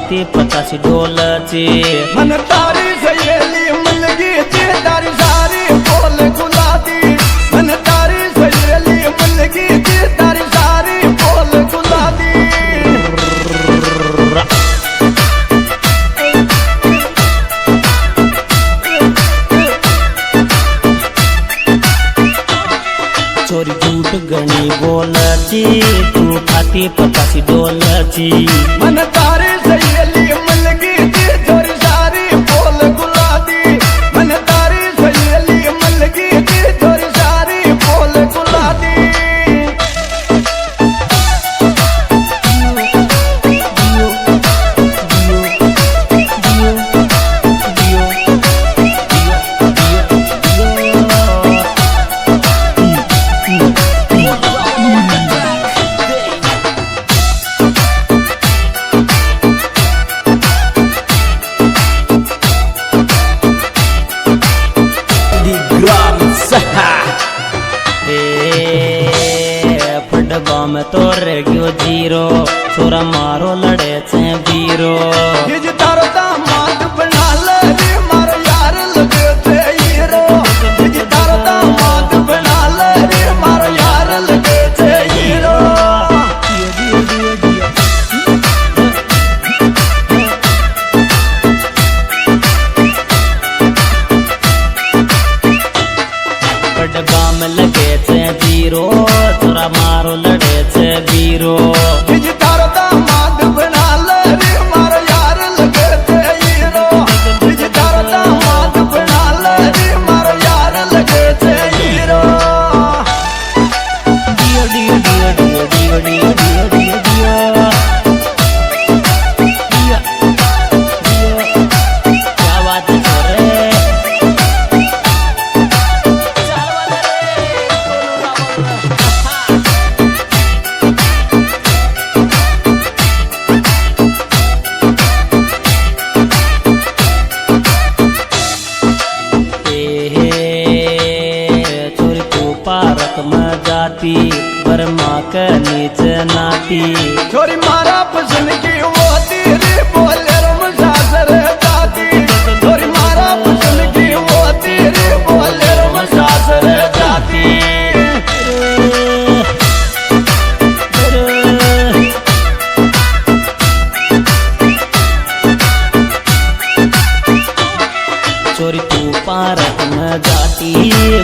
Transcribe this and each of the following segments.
फाती 50 डोलची मन तारी सहेली मिल गई थी तारी सारी बोल गुलाबी मन तारी सहेली मिल गई थी तारी सारी बोल गुलाबी चोरी झूठ गणी बोलची तू फाती 50 डोलची मन तारी सहेली मिल गई थी तारी सारी बोल गुलाबी मन तारी सहेली मिल गई थी तारी सारी बोल गुलाबी फटबा में तो रह गयो जीरो छोरा मारो लड़े से वीरो तारो दामाद बना ले रे मारो यार लगे थे हीरो तारो दामाद बना ले रे मारो यार लगे थे हीरो फटबा में लगे थे जीरो छोरा मारो लड़े से वीरो तारो दामाद बना ले रे मारो यार लगे थे हीरो तारो दामाद बना ले रे मारो यार लगे थे हीरो डियो डियो डियो डियो डियो डियो डियो डियो डियो डियो क्या बात है छोरे पारक में जाती बर्मा के नीचे नाती छोरी मारा पसंद की वो तेरे बोले रम सासर जाती छोरी मारा पसंद की वो तेरे बोले रम सासर जाती चोरी तू पारक में जाती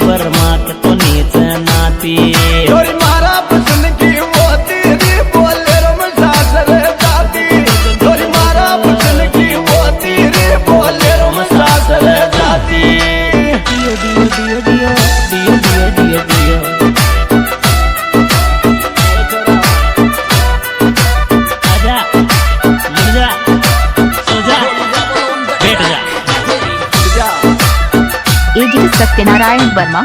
बर्मा के तो नीचे नाती छोरी मारा पसंद की वो तेरे बोले रम सासर जाती छोरी मारा पसंद की वो तेरे बोले रम सासर जाती डियो डियो डियो डियो डियो डियो डियो आजा लग जा सो जा बैठ जा एजी सत्यनारायण वर्मा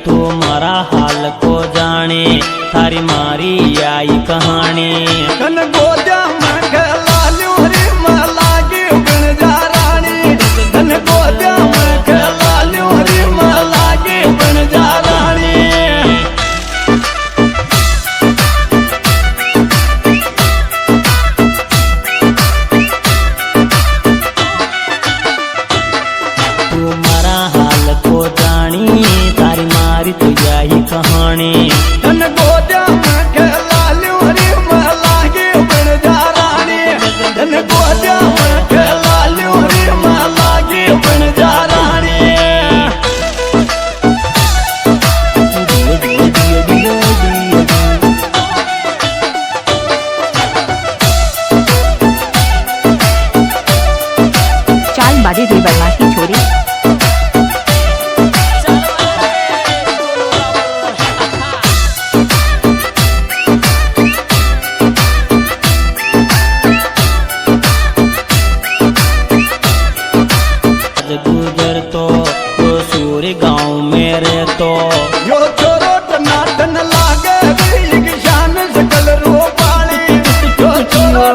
तुम्हारा हाल को जाने थारी मारी आई कहानी कन गोजा में खेला ल्यू रे मला की बन जा रानी कन गोजा में खेला ल्यू रे मला की बन जा रानी तुम्हारा हाल को जानी तारी मारी तो यही कहानी कन गोजा में खेला ल्यू रे मला की बन जा रानी कन गोजा में खेला ल्यू रे मला की बन जा रानी डियो डियो डियो डियो डियो चाल बाजे रे वर्मा की छोरी गुजर तो सूर्य गाँव मेरे तो यो छोरो टनाटन लागे शान सकल रो पाली यो छोरो